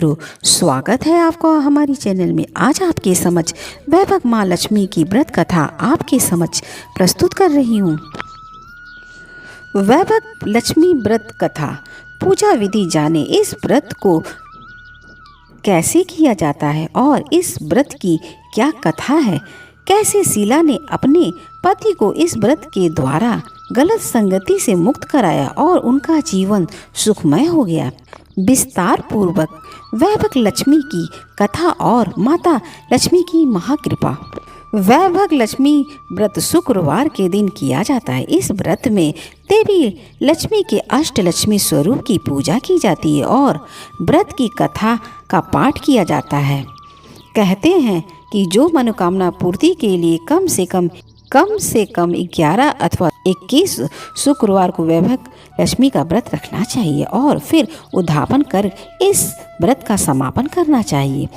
मित्रों, स्वागत है आपका हमारी चैनल में। आज आपके समक्ष वैभव माँ लक्ष्मी की व्रत कथा आपके समक्ष प्रस्तुत कर रही हूँ। वैभव लक्ष्मी व्रत कथा। पूजा विधि जाने इस व्रत को कैसे किया जाता है और इस व्रत की क्या कथा है। कैसे शीला ने अपने पति को इस व्रत के द्वारा गलत संगति से मुक्त कराया और उनका जीवन सुखमय हो गया। विस्तार पूर्वक वैभव लक्ष्मी की कथा और माता लक्ष्मी की महाकृपा। वैभव लक्ष्मी व्रत शुक्रवार के दिन किया जाता है। इस व्रत में देवी लक्ष्मी के अष्टलक्ष्मी स्वरूप की पूजा की जाती है और व्रत की कथा का पाठ किया जाता है। कहते हैं कि जो मनोकामना पूर्ति के लिए कम से कम 11 अथवा 21 शुक्रवार को वैभव लक्ष्मी का व्रत रखना चाहिए और फिर उद्यापन कर इस व्रत का समापन करना चाहिए।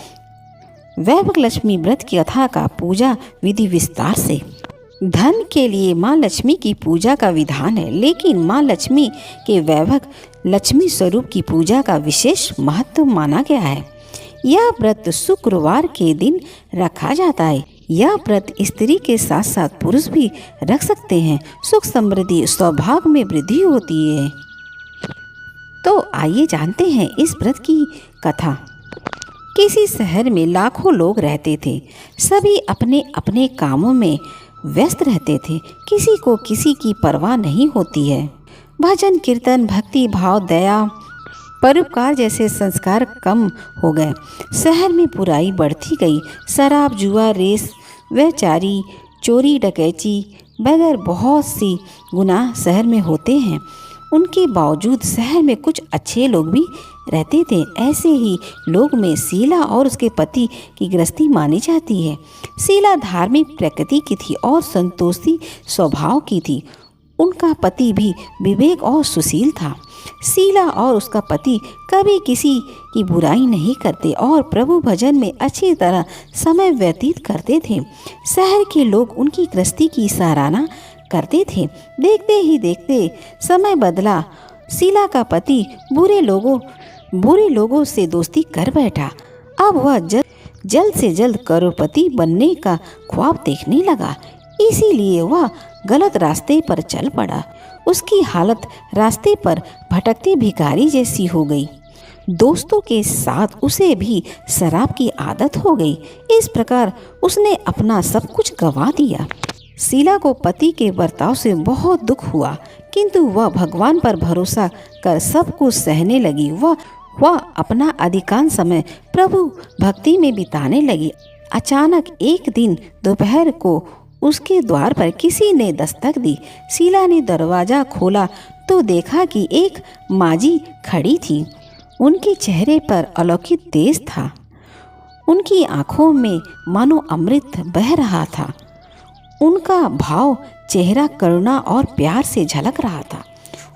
वैभव लक्ष्मी व्रत की कथा का पूजा विधि विस्तार से। धन के लिए माँ लक्ष्मी की पूजा का विधान है, लेकिन माँ लक्ष्मी के वैभव लक्ष्मी स्वरूप की पूजा का विशेष महत्व माना गया है। यह व्रत शुक्रवार के दिन रखा जाता है। यह व्रत स्त्री के साथ साथ पुरुष भी रख सकते हैं। सुख समृद्धि सौभाग्य में वृद्धि होती है। तो आइए जानते हैं इस व्रत की कथा। किसी शहर में लाखों लोग रहते थे। सभी अपने अपने कामों में व्यस्त रहते थे। किसी को किसी की परवाह नहीं होती है। भजन कीर्तन भक्ति भाव दया परोपकार जैसे संस्कार कम हो गए। शहर में बुराई बढ़ती गई। शराब जुआ रेस व्यभिचारी चोरी डकैती बगैर बहुत सी गुनाह शहर में होते हैं। उनके बावजूद शहर में कुछ अच्छे लोग भी रहते थे। ऐसे ही लोग में शीला और उसके पति की गृहस्थी मानी जाती है। शीला धार्मिक प्रकृति की थी और संतोषी स्वभाव की थी। उनका पति भी विवेक और सुशील था। शीला और उसका पति कभी किसी की बुराई नहीं करते और प्रभु भजन में अच्छी तरह समय व्यतीत करते थे। शहर के लोग उनकी गृहस्थी की सराहना करते थे। देखते ही देखते समय बदला। शीला का पति बुरे लोगों से दोस्ती कर बैठा। अब वह जल्द से जल्द करोड़पति बनने का ख्वाब देखने लगा। इसीलिए वह गलत रास्ते पर चल पड़ा। उसकी हालत रास्ते पर भटकते भिखारी जैसी हो गई। दोस्तों के साथ उसे भी शराब की आदत हो गई। इस प्रकार उसने अपना सब कुछ गंवा दिया। शीला को पति के बर्ताव से बहुत दुख हुआ, किंतु वह भगवान पर भरोसा कर सब कुछ सहने लगी। वह अपना अधिकांश समय प्रभु भक्ति में बिताने लगी। अचानक एक दिन दोपहर को उसके द्वार पर किसी ने दस्तक दी। शीला ने दरवाजा खोला तो देखा कि एक माजी खड़ी थी। उनके चेहरे पर अलौकिक तेज था। उनकी आंखों में मानो अमृत बह रहा था। उनका भाव चेहरा करुणा और प्यार से झलक रहा था।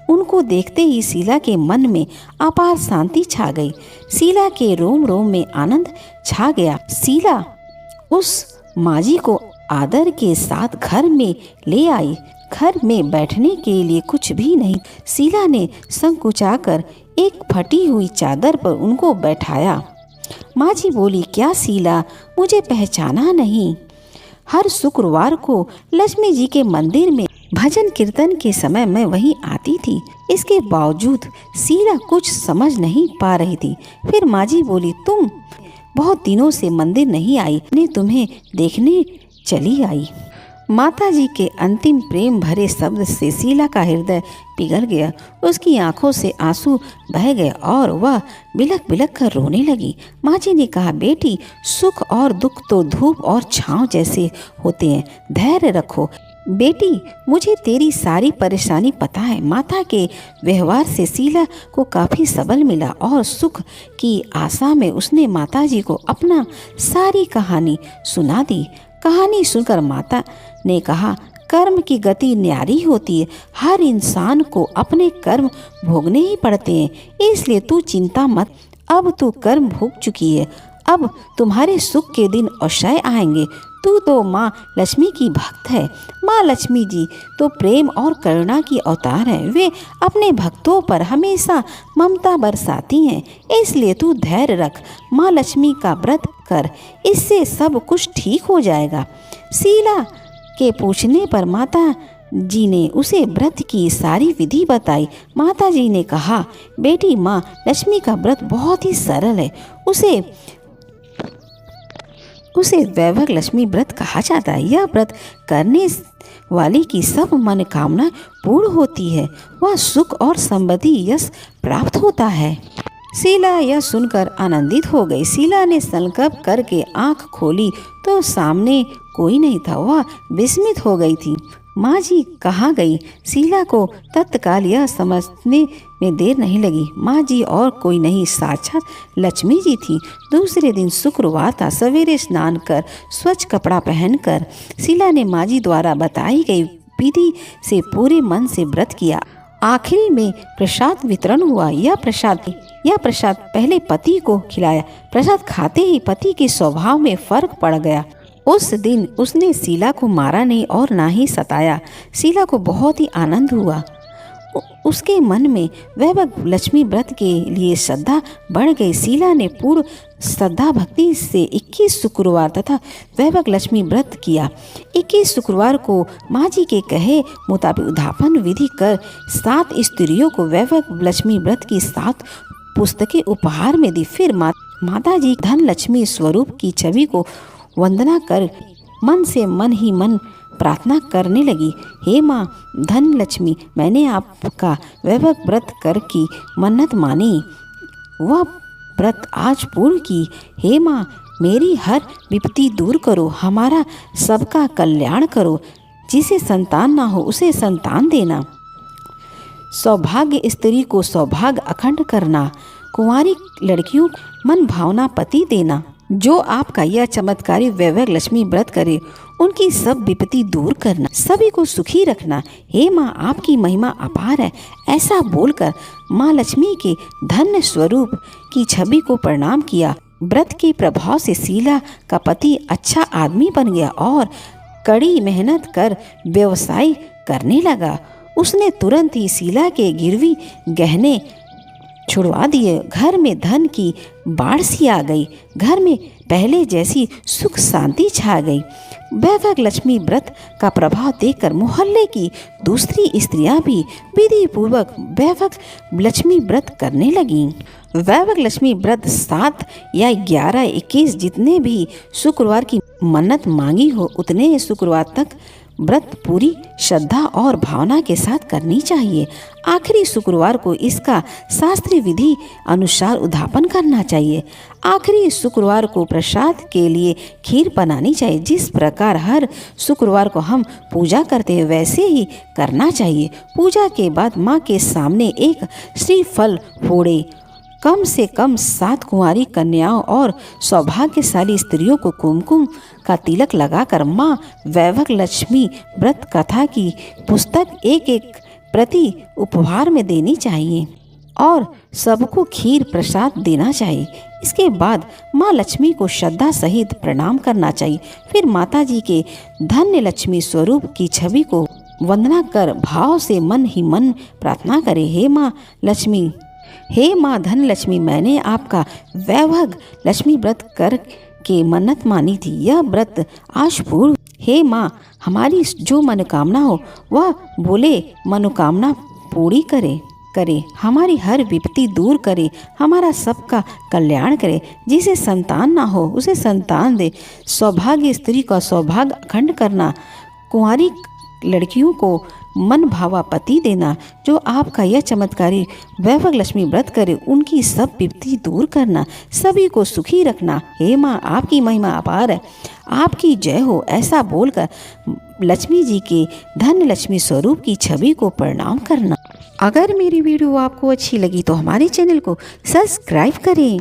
उनको देखते ही शीला के मन में अपार शांति छा गई। शीला के रोम रोम में आनंद छा गया। शीला उस माजी को आदर के साथ घर में ले आई। घर में बैठने के लिए कुछ भी नहीं। शीला ने संकुचाकर एक फटी हुई चादर पर उनको बैठाया। माँ जी बोली, क्या शीला, मुझे पहचाना नहीं? हर शुक्रवार को लक्ष्मी जी के मंदिर में भजन कीर्तन के समय मैं वहीं आती थी। इसके बावजूद शीला कुछ समझ नहीं पा रही थी। फिर माँ जी बोली, तुम बहुत दिनों से मंदिर नहीं आई, ने तुम्हें देखने चली आई। माता जी के अंतिम प्रेम भरे शब्द से शीला का हृदय पिघल गया। उसकी आंखों से आंसू बह गए और वह बिलख बिलख कर रोने लगी। माँ जी ने कहा, बेटी, सुख और दुख तो धूप और छांव जैसे होते हैं। धैर्य रखो बेटी, मुझे तेरी सारी परेशानी पता है। माता के व्यवहार से शीला को काफ़ी सबल मिला और सुख की आशा में उसने माता जी को अपना सारी कहानी सुना दी। कहानी सुनकर माता ने कहा, कर्म की गति न्यारी होती है। हर इंसान को अपने कर्म भोगने ही पड़ते हैं, इसलिए तू चिंता मत। अब तू कर्म भोग चुकी है। अब तुम्हारे सुख के दिन अवश्य आएंगे। तू तो माँ लक्ष्मी की भक्त है। माँ लक्ष्मी जी तो प्रेम और करुणा की अवतार है। वे अपने भक्तों पर हमेशा ममता बरसाती हैं। इसलिए तू धैर्य रख, माँ लक्ष्मी का व्रत कर, इससे सब कुछ ठीक हो जाएगा। शीला के पूछने पर माता जी ने उसे व्रत की सारी विधि बताई। माता जी ने कहा, बेटी, माँ लक्ष्मी का व्रत बहुत ही सरल है। उसे वैभव लक्ष्मी व्रत कहा जाता है। यह व्रत करने वाले की सब मनोकामना पूर्ण होती है। वह सुख और समृद्धि यश प्राप्त होता है। शीला यह सुनकर आनंदित हो गई। शीला ने संकल्प करके आंख खोली तो सामने कोई नहीं था। वह विस्मित हो गई थी। माँ जी कहाँ गई? शीला को तत्काल यह समझने में देर नहीं लगी। माँ जी और कोई नहीं, साक्षात लक्ष्मी जी थी। दूसरे दिन शुक्रवार था। सवेरे स्नान कर स्वच्छ कपड़ा पहनकर शीला ने माँ जी द्वारा बताई गई विधि से पूरे मन से व्रत किया। आखिरी में प्रसाद वितरण हुआ। यह प्रसाद पहले पति को खिलाया। प्रसाद खाते ही पति के स्वभाव में फर्क पड़ गया। उस दिन उसने शीला को मारा नहीं और ना ही सताया। शीला को बहुत ही आनंद हुआ। उसके मन में वैभव लक्ष्मी व्रत के लिए श्रद्धा बढ़ गई। शीला ने पूर्ण श्रद्धा भक्ति से 21 शुक्रवार तथा वैभव लक्ष्मी व्रत किया। 21 शुक्रवार को माँ जी के कहे मुताबिक उद्यापन विधि कर 7 स्त्रियों को वैभव लक्ष्मी व्रत की 7 पुस्तकें उपहार में दी। फिर माता जी धन लक्ष्मी स्वरूप की छवि को वंदना कर मन से मन ही मन प्रार्थना करने लगी। हे माँ धन लक्ष्मी, मैंने आपका वैभव व्रत कर की मन्नत मानी, वह व्रत आज पूर्ण की। हे माँ, मेरी हर विपत्ति दूर करो, हमारा सबका कल्याण करो। जिसे संतान ना हो उसे संतान देना, सौभाग्य स्त्री को सौभाग्य अखंड करना, कुंवारी लड़कियों मन भावना पति देना। जो आपका यह चमत्कारी वैभव लक्ष्मी व्रत करे उनकी सब विपत्ति दूर करना, सभी को सुखी रखना। हे माँ, आपकी महिमा अपार है। ऐसा बोलकर माँ लक्ष्मी के धन्य स्वरूप की छवि को प्रणाम किया। व्रत के प्रभाव से शीला का पति अच्छा आदमी बन गया और कड़ी मेहनत कर व्यवसाय करने लगा। उसने तुरंत ही शीला के गिरवी गहने छुड़वा दिए। घर में धन की बाढ़ सी आ गई। घर में पहले जैसी सुख शांति छा गई। वैभव लक्ष्मी व्रत का प्रभाव देखकर मोहल्ले की दूसरी स्त्रियां भी विधि पूर्वक वैभव लक्ष्मी व्रत करने लगीं। वैभव लक्ष्मी व्रत 7 या 11, 21 जितने भी शुक्रवार की मन्नत मांगी हो उतने शुक्रवार तक व्रत पूरी श्रद्धा और भावना के साथ करनी चाहिए। आखिरी शुक्रवार को इसका शास्त्रीय विधि अनुसार उद्यापन करना चाहिए। आखिरी शुक्रवार को प्रसाद के लिए खीर बनानी चाहिए। जिस प्रकार हर शुक्रवार को हम पूजा करते हैं वैसे ही करना चाहिए। पूजा के बाद माँ के सामने एक श्रीफल फोड़े। कम से कम 7 कुंवारी कन्याओं और सौभाग्यशाली स्त्रियों को कुमकुम का तिलक लगाकर माँ वैभव लक्ष्मी व्रत कथा की पुस्तक एक प्रति उपहार में देनी चाहिए और सबको खीर प्रसाद देना चाहिए। इसके बाद माँ लक्ष्मी को श्रद्धा सहित प्रणाम करना चाहिए। फिर माता जी के धन्य लक्ष्मी स्वरूप की छवि को वंदना कर भाव से मन ही मन प्रार्थना करें। हे माँ लक्ष्मी, हे माँ धन लक्ष्मी, मैंने आपका वैभव लक्ष्मी व्रत कर के मन्नत मानी थी। यह व्रत आज पूर्ण। हे माँ, हमारी जो मनोकामना हो वह बोले मनोकामना पूरी करे, हमारी हर विपत्ति दूर करे, हमारा सबका कल्याण करे। जिसे संतान ना हो उसे संतान दे, सौभाग्य स्त्री का सौभाग्य अखंड करना, कुंवारी लड़कियों को मन भावा पति देना। जो आपका यह चमत्कारी वैभव लक्ष्मी व्रत करे उनकी सब विपत्ति दूर करना, सभी को सुखी रखना। हे माँ, आपकी महिमा अपार है, आपकी जय हो। ऐसा बोलकर लक्ष्मी जी के धन्य लक्ष्मी स्वरूप की छवि को प्रणाम करना। अगर मेरी वीडियो आपको अच्छी लगी तो हमारे चैनल को सब्सक्राइब करें।